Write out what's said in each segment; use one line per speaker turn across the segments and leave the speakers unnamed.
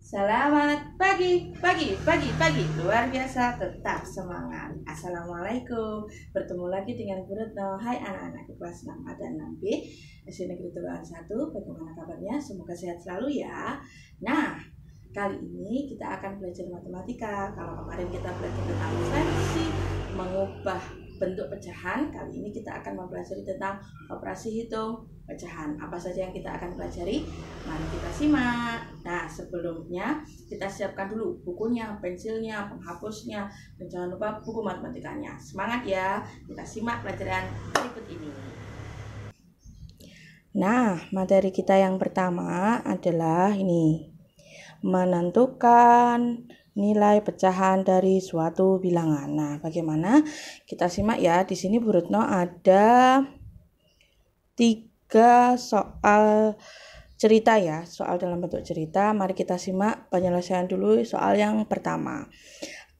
Selamat pagi, luar biasa, tetap semangat. Assalamualaikum, bertemu lagi dengan Bu Retno. Hai anak-anak kelas 6A dan 6B SD Negeri Turunan 1, bagaimana kabarnya? Semoga sehat selalu ya. Nah, kali ini kita akan belajar matematika. Kalau kemarin kita belajar tentang frekuensi, mengubah bentuk pecahan, kali ini kita akan mempelajari tentang operasi hitung pecahan. Apa saja yang kita akan pelajari? Mari kita simak. Nah, sebelumnya kita siapkan dulu bukunya, pensilnya, penghapusnya, dan jangan lupa buku matematikanya. Semangat ya, kita simak pelajaran berikut ini. Nah, materi kita yang pertama adalah ini, menentukan nilai pecahan dari suatu bilangan. Nah, bagaimana? Kita simak ya. Di sini Bu Retno ada 3 soal cerita ya, soal dalam bentuk cerita. Mari kita simak penyelesaian dulu soal yang pertama.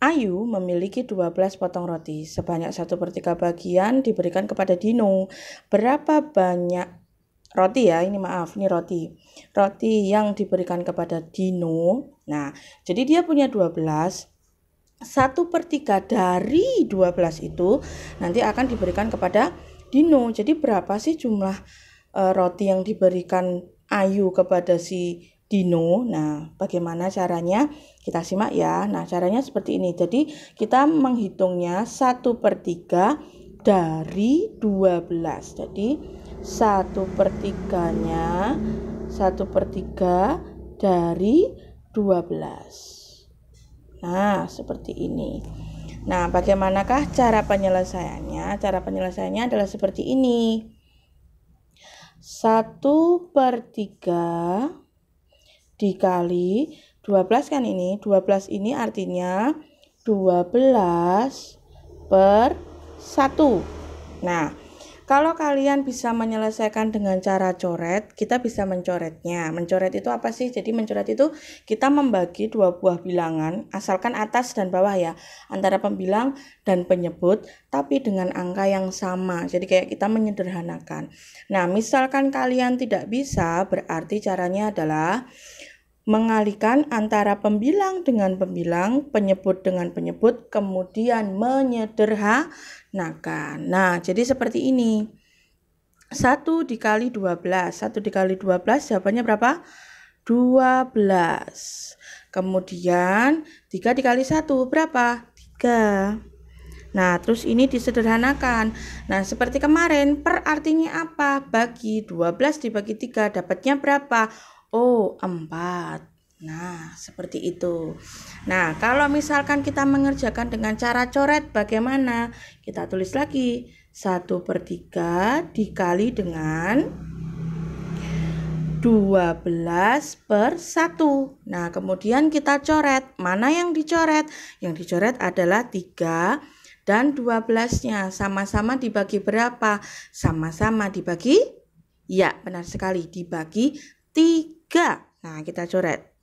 Ayu memiliki 12 potong roti. Sebanyak 1/3 bagian diberikan kepada Dino. Berapa banyak roti ya, ini roti yang diberikan kepada Dino. Nah, jadi dia punya 12, 1/3 dari 12 itu nanti akan diberikan kepada Dino. Jadi berapa sih jumlah roti yang diberikan Ayu kepada si Dino? Nah, bagaimana caranya? Kita simak ya. Nah, caranya seperti ini. Jadi kita menghitungnya 1/3 dari 12. Jadi 1/3-nya 1/3 dari 12. Nah, seperti ini. Nah, bagaimanakah cara penyelesaiannya? Cara penyelesaiannya adalah seperti ini. 1/3 dikali 12 kan ini. 12 ini artinya 12/1. Nah, kalau kalian bisa menyelesaikan dengan cara coret, kita bisa mencoretnya. Mencoret itu apa sih? Jadi mencoret itu kita membagi 2 buah bilangan, asalkan atas dan bawah ya, antara pembilang dan penyebut, tapi dengan angka yang sama. Jadi kayak kita menyederhanakan. Nah, misalkan kalian tidak bisa, berarti caranya adalah mengalihkan antara pembilang dengan pembilang, penyebut dengan penyebut, kemudian menyederhanakan. Nah, jadi seperti ini. 1 dikali 12. 1 dikali 12 jawabannya berapa? 12. Kemudian 3 dikali 1 berapa? 3. Nah, terus ini disederhanakan. Nah, seperti kemarin, per artinya apa? Bagi 12 dibagi 3 dapatnya berapa? Oh, 4. Nah, seperti itu. Nah, kalau misalkan kita mengerjakan dengan cara coret, bagaimana? Kita tulis lagi. 1/3 dikali dengan 12/1. Nah, kemudian kita coret. Mana yang dicoret? Yang dicoret adalah 3 dan 12-nya. Sama-sama dibagi berapa? Sama-sama dibagi? Ya, benar sekali. Dibagi 3. Nah, kita coret.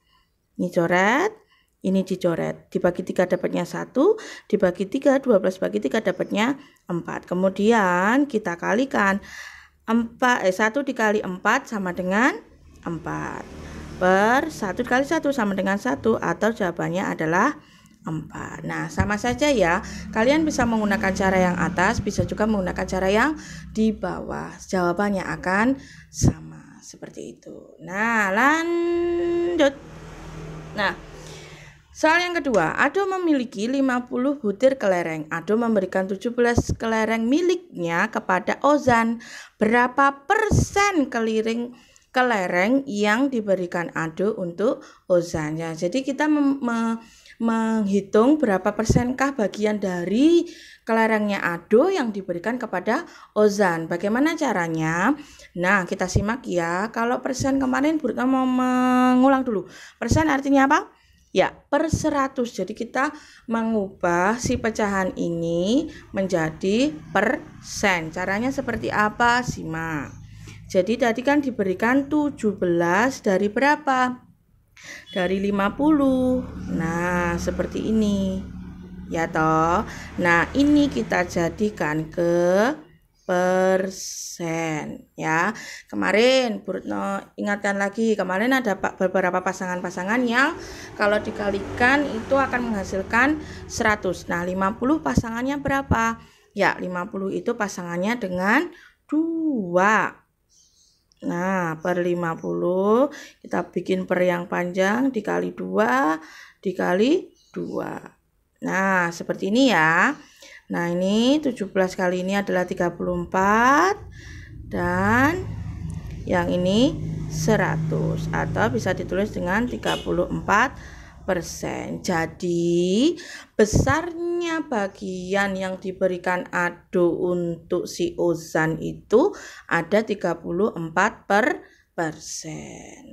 Ini coret, ini dicoret. Dibagi 3 dapatnya 1, dibagi 3, 12 bagi 3 dapatnya 4. Kemudian kita kalikan. 1 dikali 4 sama dengan 4. Per 1 dikali 1 sama dengan 1, atau jawabannya adalah 4. Nah, sama saja ya. Kalian bisa menggunakan cara yang atas, bisa juga menggunakan cara yang di bawah. Jawabannya akan sama, seperti itu. Nah, lanjut. Nah, soal yang kedua, Ado memiliki 50 butir kelereng. Ado memberikan 17 kelereng miliknya kepada Ozan. Berapa persen kelereng yang diberikan Ado untuk Ozan? Ya, jadi kita menghitung berapa persenkah bagian dari kelerengnya Ado yang diberikan kepada Ozan. Bagaimana caranya? Nah, kita simak ya. Kalau persen kemarin Bu Retno mau mengulang dulu. Persen artinya apa? Ya, per 100. Jadi kita mengubah si pecahan ini menjadi persen. Caranya seperti apa? Simak. Jadi tadi kan diberikan 17 dari berapa? Dari 50. Nah, seperti ini. Ya toh. Nah, ini kita jadikan ke persen ya. Kemarin Bu Retno ingatkan lagi, kemarin ada beberapa pasangan-pasangan yang kalau dikalikan itu akan menghasilkan 100. Nah 50 pasangannya berapa? Ya 50 itu pasangannya dengan 2. Nah per 50 kita bikin per yang panjang dikali 2 dikali 2. Nah seperti ini ya. Nah ini 17 kali ini adalah 34 dan yang ini 100 atau bisa ditulis dengan 34%. Jadi besarnya bagian yang diberikan Ado untuk si Ozan itu ada 34%.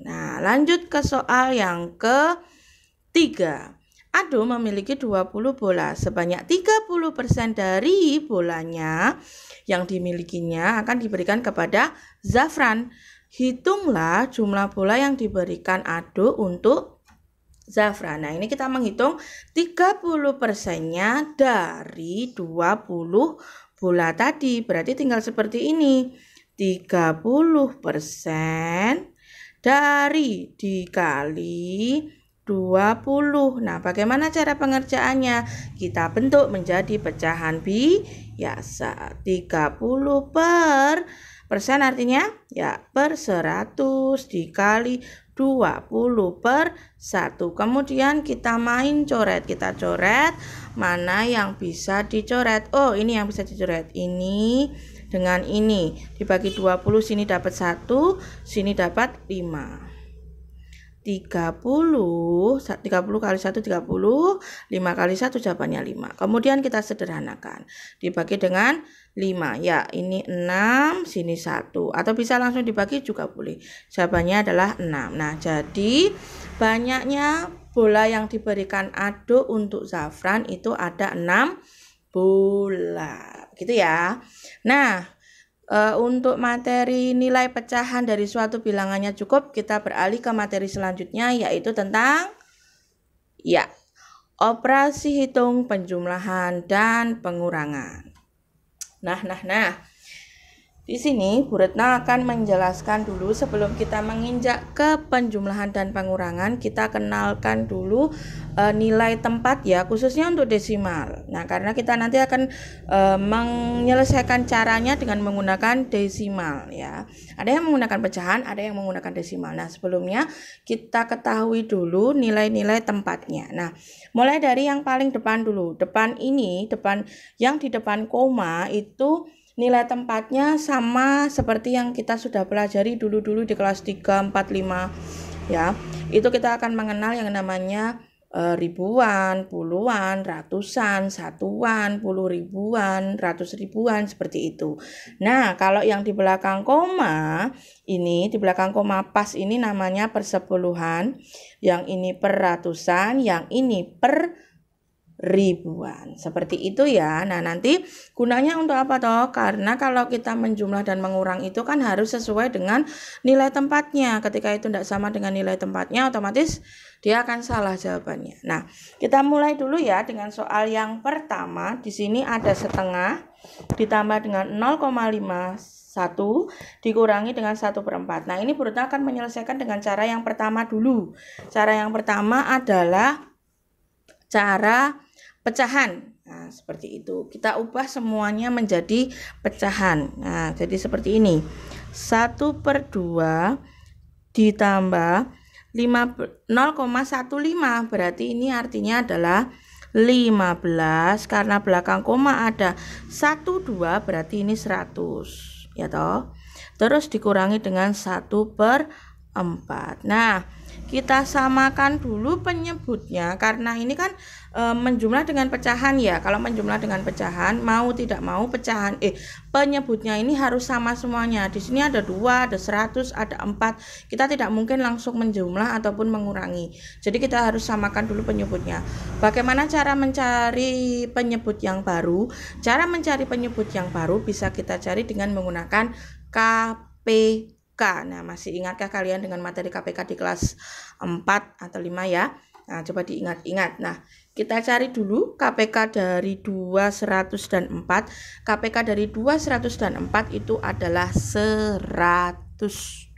Nah lanjut ke soal yang ketiga. Ado memiliki 20 bola, sebanyak 30% dari bolanya yang dimilikinya akan diberikan kepada Zafran. Hitunglah jumlah bola yang diberikan Ado untuk Zafran. Nah ini kita menghitung 30%-nya dari 20 bola tadi, berarti tinggal seperti ini. 30% dari dikali 20. Nah, bagaimana cara pengerjaannya? Kita bentuk menjadi pecahan biasa. 30 per persen artinya ya per 100 dikali 20 per 1. Kemudian kita main coret. Kita coret mana yang bisa dicoret. Oh, ini yang bisa dicoret. Ini dengan ini. Dibagi 20, sini dapat 1, sini dapat 5. 30 kali 1 30, 5 kali 1 jawabannya 5. Kemudian kita sederhanakan, dibagi dengan 5 ya, ini 6, sini 1, atau bisa langsung dibagi juga boleh. Jawabannya adalah 6. Nah jadi banyaknya bola yang diberikan Ado untuk Zafran itu ada 6 bola gitu ya. Nah untuk materi nilai pecahan dari suatu bilangannya cukup, kita beralih ke materi selanjutnya yaitu tentang ya operasi hitung, penjumlahan, dan pengurangan. Nah. Di sini Bu Retno akan menjelaskan dulu sebelum kita menginjak ke penjumlahan dan pengurangan, kita kenalkan dulu nilai tempat ya, khususnya untuk desimal. Nah, karena kita nanti akan menyelesaikan caranya dengan menggunakan desimal ya. Ada yang menggunakan pecahan, ada yang menggunakan desimal. Nah, sebelumnya kita ketahui dulu nilai-nilai tempatnya. Nah, mulai dari yang paling depan dulu. Depan ini, yang di depan koma itu nilai tempatnya sama seperti yang kita sudah pelajari dulu-dulu di kelas 3, 4, 5 ya. Itu kita akan mengenal yang namanya ribuan, puluhan, ratusan, satuan, 10 ribuan, 100 ribuan, seperti itu. Nah, kalau yang di belakang koma ini, di belakang koma pas ini namanya persepuluhan, yang ini per ratusan, yang ini per ribuan. Seperti itu ya. Nah, nanti gunanya untuk apa toh? Karena kalau kita menjumlah dan mengurang itu kan harus sesuai dengan nilai tempatnya. Ketika itu tidak sama dengan nilai tempatnya, otomatis dia akan salah jawabannya. Nah, kita mulai dulu ya dengan soal yang pertama. Di sini ada setengah ditambah dengan 0,51 dikurangi dengan 1/4. Nah, ini Bu Retno akan menyelesaikan dengan cara yang pertama dulu. Cara yang pertama adalah cara pecahan. Nah, seperti itu. Kita ubah semuanya menjadi pecahan. Nah, jadi seperti ini. 1/2 ditambah 0,15. Berarti ini artinya adalah 15. Karena belakang koma ada 1, 2, berarti ini 100. Ya toh. Terus dikurangi dengan 1/4. Nah, kita samakan dulu penyebutnya karena ini kan menjumlah dengan pecahan ya. Kalau menjumlah dengan pecahan, mau tidak mau penyebutnya ini harus sama semuanya. Di sini ada 2, ada 100, ada 4. Kita tidak mungkin langsung menjumlah ataupun mengurangi. Jadi kita harus samakan dulu penyebutnya. Bagaimana cara mencari penyebut yang baru? Cara mencari penyebut yang baru bisa kita cari dengan menggunakan KPK. Nah, masih ingatkah kalian dengan materi KPK di kelas 4 atau 5 ya? Nah, coba diingat-ingat. Nah, kita cari dulu KPK dari 2, 100, dan 4. KPK dari 2, 100, dan 4 itu adalah 100.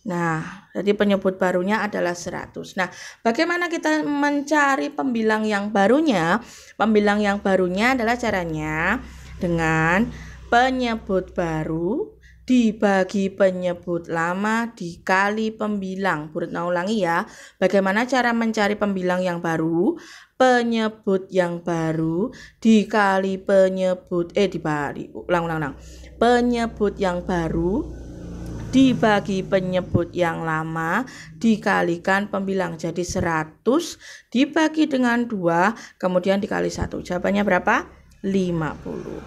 Nah, jadi penyebut barunya adalah 100. Nah, bagaimana kita mencari pembilang yang barunya? Pembilang yang barunya adalah caranya dengan penyebut baru dibagi penyebut lama dikali pembilang. Bu Retno ulangi ya. Bagaimana cara mencari pembilang yang baru? Penyebut yang baru dikali penyebut ulang. Penyebut yang baru dibagi penyebut yang lama dikalikan pembilang. Jadi 100 dibagi dengan 2 kemudian dikali 1. Jawabannya berapa? 50.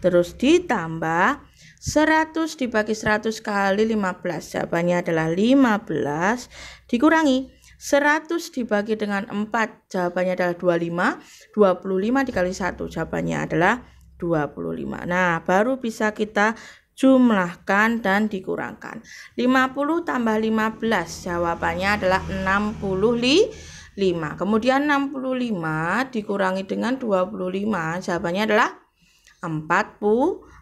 Terus ditambah 100 dibagi 100 kali 15. Jawabannya adalah 15 dikurangi 100 dibagi dengan 4. Jawabannya adalah 25. 25 dikali 1. Jawabannya adalah 25. Nah, baru bisa kita jumlahkan dan dikurangkan. 50 tambah 15 jawabannya adalah 65. Kemudian 65 dikurangi dengan 25 jawabannya adalah 40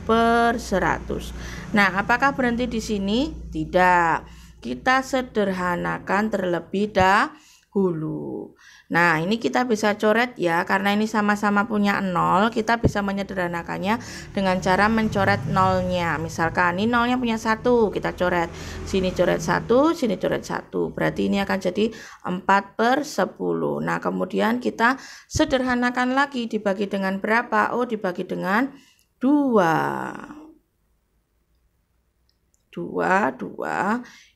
per 100. Nah, apakah berhenti di sini? Tidak. Kita sederhanakan terlebih dahulu. Nah, ini kita bisa coret ya, karena ini sama-sama punya 0, kita bisa menyederhanakannya dengan cara mencoret nolnya. Misalkan ini nolnya punya 1, kita coret. Sini coret 1, sini coret 1. Berarti ini akan jadi 4 per 10. Nah, kemudian kita sederhanakan lagi, dibagi dengan berapa? Oh, dibagi dengan 2. 2.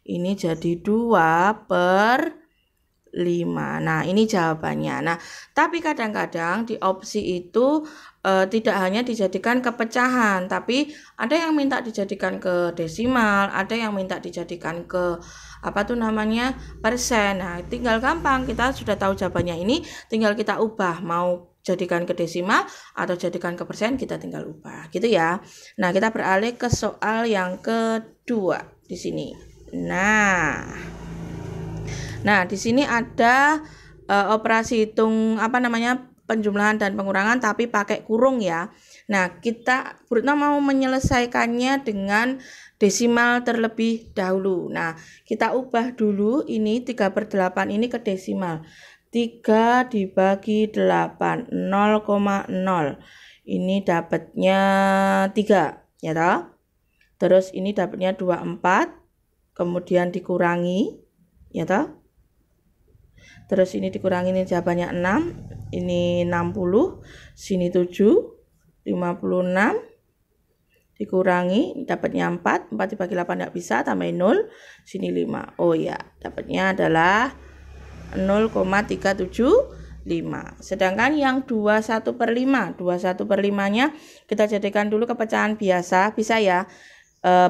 Ini jadi 2 per 5. Nah, ini jawabannya. Nah, tapi kadang-kadang di opsi itu tidak hanya dijadikan ke pecahan, tapi ada yang minta dijadikan ke desimal, ada yang minta dijadikan ke persen. Nah, tinggal gampang, kita sudah tahu jawabannya ini, tinggal kita ubah, mau jadikan ke desimal atau jadikan ke persen, kita tinggal ubah, gitu ya. Nah, kita beralih ke soal yang kedua di sini. Nah, di sini ada operasi hitung penjumlahan dan pengurangan tapi pakai kurung ya. Nah, Bu Retno mau menyelesaikannya dengan desimal terlebih dahulu. Nah, kita ubah dulu ini 3/8 ini ke desimal. 3 dibagi 8, 0,0. Ini dapatnya 3, ya toh? Terus ini dapatnya 24, kemudian dikurangi, ya toh? Terus ini dikurangi, ini jawabannya 6, ini 60, sini 7, 56, dikurangi, dapatnya 4 dibagi 8 tidak bisa, tambahin 0, sini 5. Oh ya, dapatnya adalah 0,375. Sedangkan yang 21/5, 21/5-nya kita jadikan dulu kepecahan biasa, bisa ya.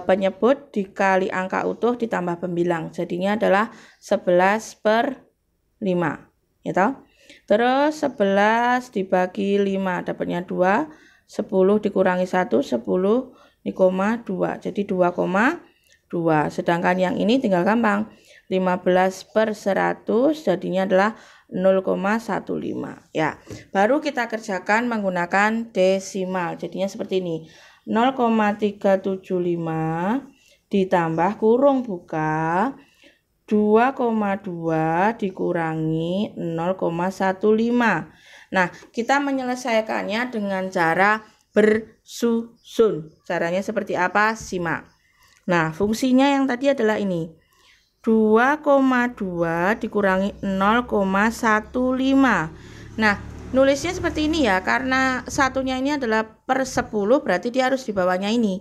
Penyebut dikali angka utuh ditambah pembilang, jadinya adalah 11/5, ya toh? Terus 11 dibagi 5 dapatnya 2, 10 dikurangi 1, 10 ini 2, jadi 2,2. Sedangkan yang ini tinggal gampang, 15/100 jadinya adalah 0,15 ya. Baru kita kerjakan menggunakan desimal, jadinya seperti ini, 0,375 ditambah kurung buka 2,2 dikurangi 0,15. Nah, kita menyelesaikannya dengan cara bersusun. Caranya seperti apa? Simak. Nah, fungsinya yang tadi adalah ini. 2,2 dikurangi 0,15. Nah, nulisnya seperti ini ya, karena satunya ini adalah per 10, berarti dia harus di bawahnya ini.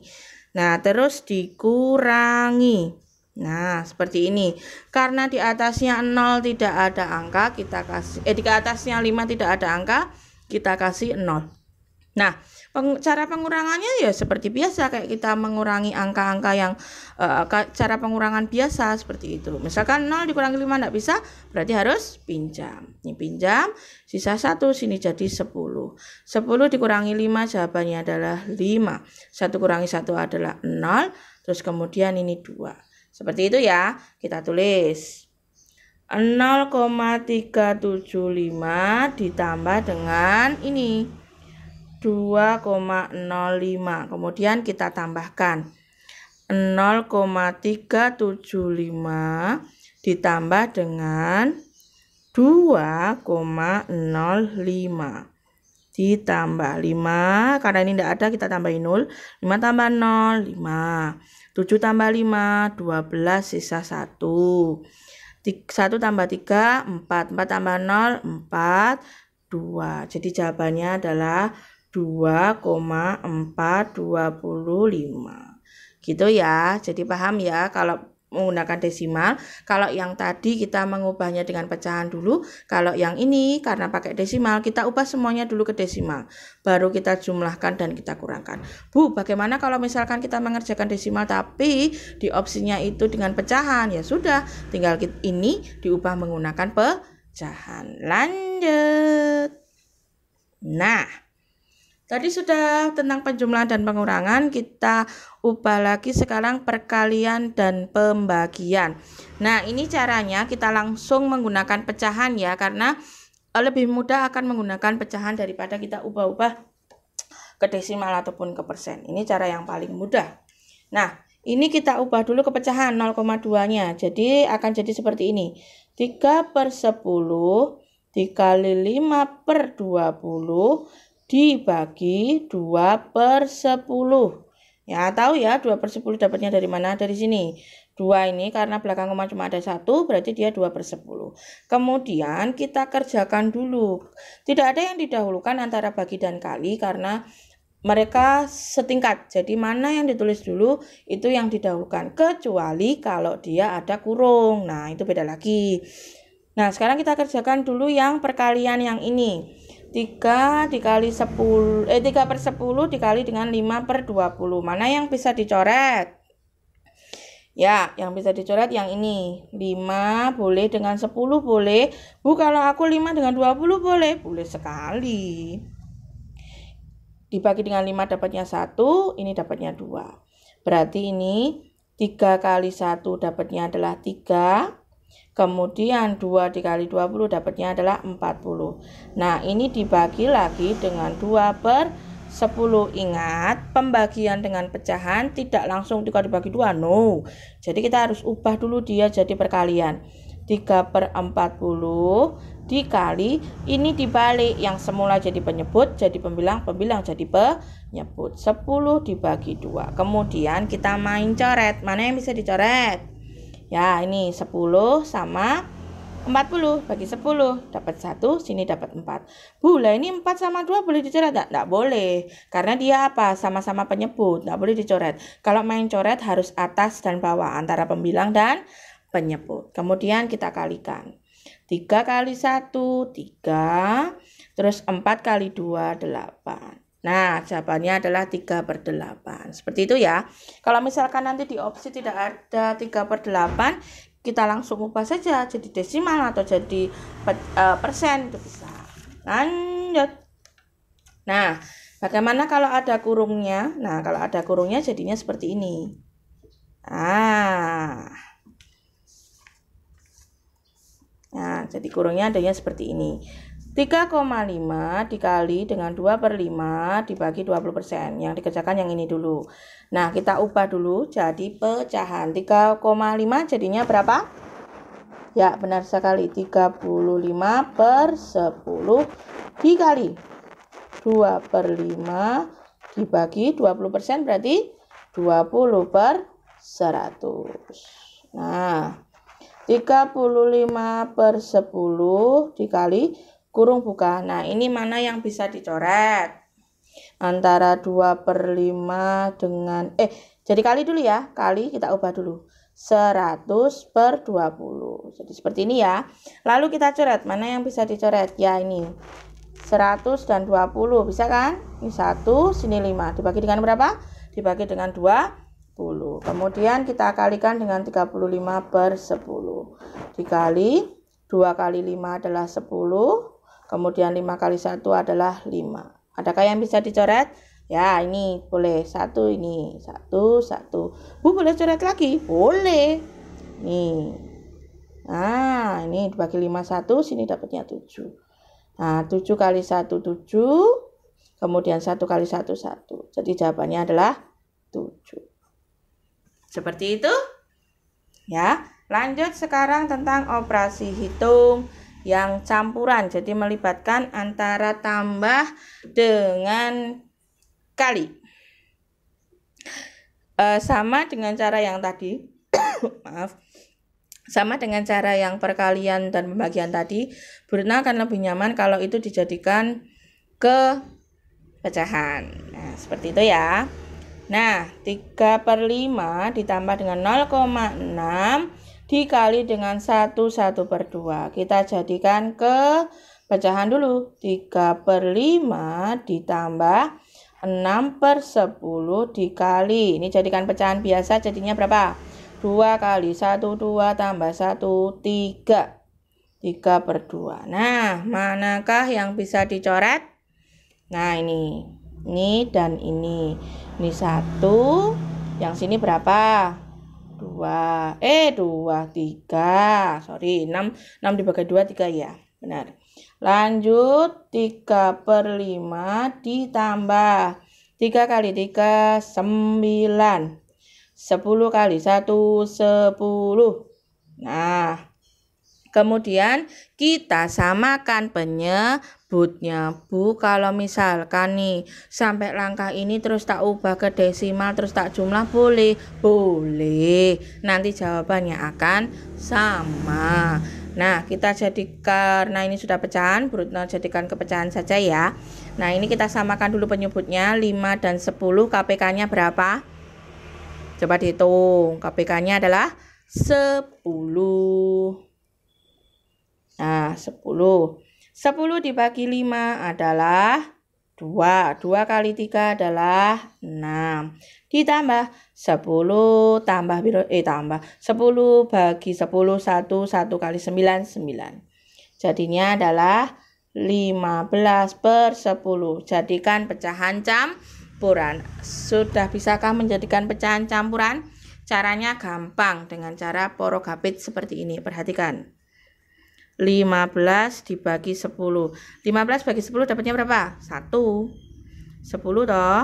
Nah, terus dikurangi. Nah, seperti ini. Karena di atasnya 0 tidak ada angka, kita kasih di atasnya 5 tidak ada angka, kita kasih 0. Nah, cara pengurangannya ya seperti biasa, kayak kita mengurangi angka-angka yang cara pengurangan biasa seperti itu. Misalkan 0 dikurangi 5 tidak bisa, berarti harus pinjam. Ini pinjam, sisa 1, sini jadi 10. 10 dikurangi 5 jawabannya adalah 5. 1 kurangi 1 adalah 0. terus kemudian ini 2. Seperti itu ya, kita tulis 0,375 ditambah dengan ini 2,05. Kemudian kita tambahkan 0,375 ditambah dengan 2,05 ditambah 5, karena ini tidak ada kita tambahin 0, 5 tambah 0, 5, 7 tambah 5, 12, sisa 1, 1 tambah 3, 4, 4 tambah 0, 4, 2, jadi jawabannya adalah 2,425, gitu ya. Jadi paham ya kalau menggunakan desimal. Kalau yang tadi kita mengubahnya dengan pecahan dulu, kalau yang ini karena pakai desimal kita ubah semuanya dulu ke desimal, baru kita jumlahkan dan kita kurangkan. Bu, bagaimana kalau misalkan kita mengerjakan desimal tapi di opsinya itu dengan pecahan? Ya sudah, tinggal ini diubah menggunakan pecahan. Lanjut. Nah, tadi sudah tentang penjumlahan dan pengurangan, kita ubah lagi sekarang perkalian dan pembagian. Nah, ini caranya kita langsung menggunakan pecahan ya, karena lebih mudah akan menggunakan pecahan daripada kita ubah-ubah ke desimal ataupun ke persen. Ini cara yang paling mudah. Nah, ini kita ubah dulu ke pecahan 0,2-nya. Jadi akan jadi seperti ini. 3/10 dikali 5/20 dibagi 2/10. Ya, tahu ya 2/10 dapatnya dari mana? Dari sini. 2 ini karena belakang koma cuma ada 1, berarti dia 2/10. Kemudian kita kerjakan dulu. Tidak ada yang didahulukan antara bagi dan kali karena mereka setingkat. Jadi mana yang ditulis dulu itu yang didahulukan. Kecuali kalau dia ada kurung. Nah, itu beda lagi. Nah, sekarang kita kerjakan dulu yang perkalian yang ini. 3 dikali 10 3/10 dikali dengan 5/20. Mana yang bisa dicoret? Ya, yang bisa dicoret yang ini. 5 boleh dengan 10 boleh. Bu, kalau aku 5 dengan 20 boleh? Boleh sekali. Dibagi dengan 5 dapatnya 1, ini dapatnya 2. Berarti ini 3 kali 1 dapatnya adalah 3. Kemudian 2 dikali 20 dapatnya adalah 40. Nah, ini dibagi lagi dengan 2/10. Ingat, pembagian dengan pecahan tidak langsung dibagi 2. No. Jadi kita harus ubah dulu dia jadi perkalian. 3/40 dikali, ini dibalik. Yang semula jadi penyebut jadi pembilang, pembilang jadi penyebut. 10 dibagi 2. Kemudian kita main coret. Mana yang bisa dicoret? Ya, ini 10 sama 40 bagi 10 dapat 1, sini dapat 4. Bu, lah ini 4 sama 2 boleh dicoret? Tidak boleh. Karena dia apa? Sama-sama penyebut, tidak boleh dicoret. Kalau main coret harus atas dan bawah antara pembilang dan penyebut. Kemudian kita kalikan. 3 kali 1, 3. Terus 4 kali 2, 8. Nah, jawabannya adalah 3/8. Seperti itu ya. Kalau misalkan nanti di opsi tidak ada 3/8, kita langsung ubah saja jadi desimal atau jadi persen, itu bisa. Lanjut. Nah, bagaimana kalau ada kurungnya? Nah, kalau ada kurungnya jadinya seperti ini. Nah, jadi kurungnya adanya seperti ini. 3,5 dikali dengan 2/5 dibagi 20%. Yang dikerjakan yang ini dulu. Nah, kita ubah dulu jadi pecahan. 3,5 jadinya berapa? Ya, benar sekali. 35/10 dikali 2/5 dibagi 20% berarti 20/100. Nah, 35/10 dikali kurung buka. Nah, ini mana yang bisa dicoret? Antara 2/5 dengan jadi kali dulu ya. Kali kita ubah dulu. 100/20. Jadi seperti ini ya. Lalu kita coret. Mana yang bisa dicoret? Ya, ini. 100 dan 20. Bisa kan? Ini 1, sini 5. Dibagi dengan berapa? Dibagi dengan 20. Kemudian kita kalikan dengan 35/10. Dikali 2 kali 5 adalah 10. Kemudian 5 kali 1 adalah 5. Adakah yang bisa dicoret? Ya, ini boleh 1 ini. 1, 1. Bu boleh coret lagi? Boleh. Nih. Nah, ini dibagi 5 1, sini dapatnya 7. Nah, 7 kali 1 7. Kemudian 1 kali 1 1. Jadi jawabannya adalah 7. Seperti itu. Ya, lanjut sekarang tentang operasi hitung yang campuran. Jadi melibatkan antara tambah dengan kali. Sama dengan cara yang tadi. Maaf. Sama dengan cara yang perkalian dan pembagian tadi, Bu Retno akan lebih nyaman kalau itu dijadikan ke pecahan. Nah, seperti itu ya. Nah, 3/5 ditambah dengan 0,6 dikali dengan 1/2. Kita jadikan ke pecahan dulu. 3/5 ditambah 6/10 dikali. Ini jadikan pecahan biasa, jadinya berapa? 2 kali 1 2 tambah 1 3. 3/2. Nah, manakah yang bisa dicoret? Nah, ini dan ini. Ini 1. Yang sini berapa? 2. 3. Sorry, 6 dibagi 2 3 ya. Benar. Lanjut 3/5 ditambah 3 kali 3 9. 10 kali 1 10. Nah, kemudian kita samakan penyebutnya. Bu, kalau misalkan nih sampai langkah ini terus tak ubah ke desimal terus tak jumlah boleh? Boleh. Nanti jawabannya akan sama. Nah, kita jadikan, karena ini sudah pecahan, Bu Retno jadikan ke pecahan saja ya. Nah, ini kita samakan dulu penyebutnya. 5 dan 10 KPK-nya berapa? Coba dihitung. KPK-nya adalah 10. Nah, 10. 10 dibagi 5 adalah 2. 2 kali 3 adalah 6. Ditambah 10 tambah 10 bagi 10 1 kali 9 9. Jadinya adalah 15/10. Jadikan pecahan campuran. Sudah bisakah menjadikan pecahan campuran? Caranya gampang dengan cara porogapit seperti ini. Perhatikan. 15 dibagi 10. 15 bagi 10 dapatnya berapa? 1. 10 toh.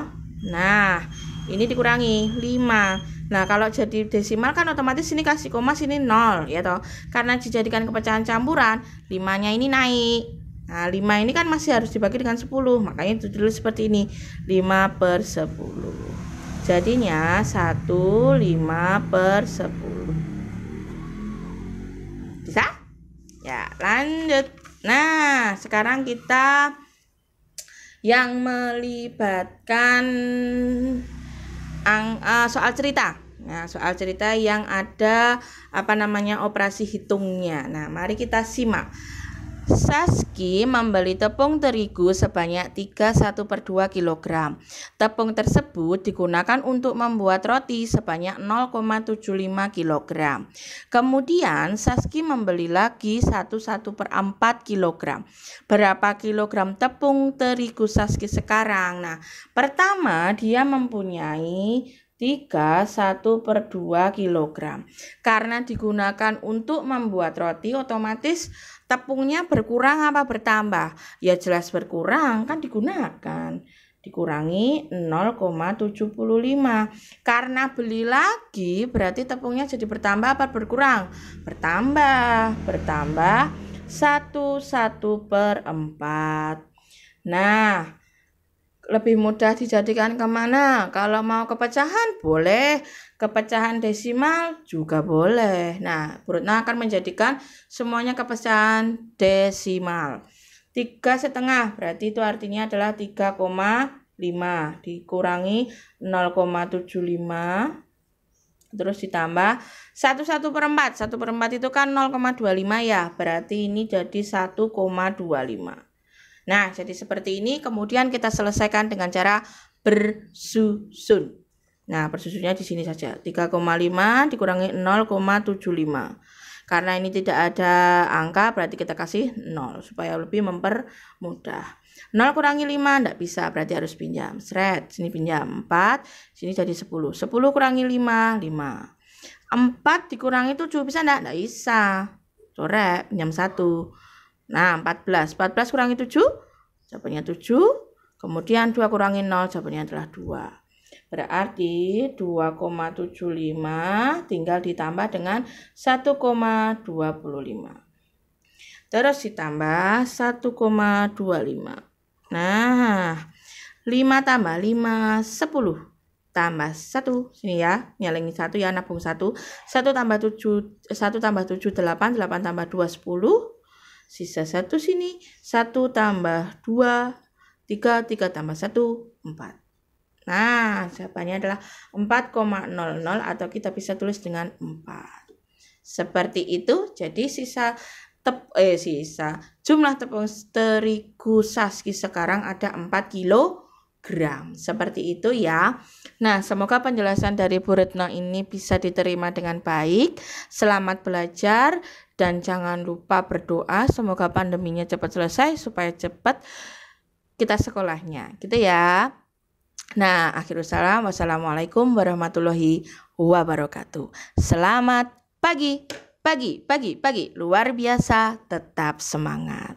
Nah, ini dikurangi 5. Nah, kalau jadi desimal kan otomatis sini kasih koma, sini 0 ya toh. Karena dijadikan kepecahan campuran, 5-nya ini naik. Nah, 5 ini kan masih harus dibagi dengan 10. Makanya ditulis seperti ini. 5/10. Jadinya 1 5/10. Bisa? Ya, lanjut. Nah, sekarang kita yang melibatkan soal cerita. Nah, soal cerita yang ada operasi hitungnya. Nah, mari kita simak. Saski membeli tepung terigu sebanyak 31/2 kg. Tepung tersebut digunakan untuk membuat roti sebanyak 0,75 kg. Kemudian Saski membeli lagi 1/4 kg. Berapa kilogram tepung terigu Saski sekarang? Nah, pertama dia mempunyai 1/2 kg. Karena digunakan untuk membuat roti, otomatis tepungnya berkurang apa bertambah? Ya jelas berkurang, kan digunakan. Dikurangi 0,75. Karena beli lagi berarti tepungnya jadi bertambah apa berkurang? Bertambah 1/4. Nah, lebih mudah dijadikan kemana? Kalau mau ke pecahan boleh, ke pecahan desimal juga boleh. Nah, Bu Retno akan menjadikan semuanya ke pecahan desimal. 3,5 berarti itu artinya adalah 3,5 dikurangi 0,75 terus ditambah 1/4. 1/4 itu kan 0,25 ya, berarti ini jadi 1,25. Nah, jadi seperti ini. Kemudian kita selesaikan dengan cara bersusun. Nah, bersusunnya di sini saja. 3,5 dikurangi 0,75. Karena ini tidak ada angka, berarti kita kasih 0 supaya lebih mempermudah. 0 kurangi 5 enggak bisa, berarti harus pinjam. Seret, sini pinjam 4, sini jadi 10. 10 kurangi 5, 5. 4 dikurangi 7 bisa enggak? Enggak bisa. Coret, pinjam 1. Nah, 14. 14 kurangi 7, jawabannya 7. Kemudian 2 kurangi 0, jawabannya adalah 2. Berarti 2,75 tinggal ditambah dengan 1,25. Terus ditambah 1,25. Nah, 5 tambah 5, 10. Tambah 1. Sini ya, nyalengi 1 ya, nabung 1. 1 tambah 7, 8, 8 tambah 2, 10. Sisa 1 sini, 1 tambah 2, 3 tambah 1, 4. Nah, jawabannya adalah 4,00 atau kita bisa tulis dengan 4. Seperti itu, jadi jumlah tepung terigu Saski sekarang ada 4 kilogram. Seperti itu ya. Nah, semoga penjelasan dari Bu Retno ini bisa diterima dengan baik. Selamat belajar dan jangan lupa berdoa semoga pandeminya cepat selesai supaya cepat kita sekolahnya. Gitu ya. Nah, akhirul salam. Wassalamualaikum warahmatullahi wabarakatuh. Selamat pagi. Luar biasa, tetap semangat.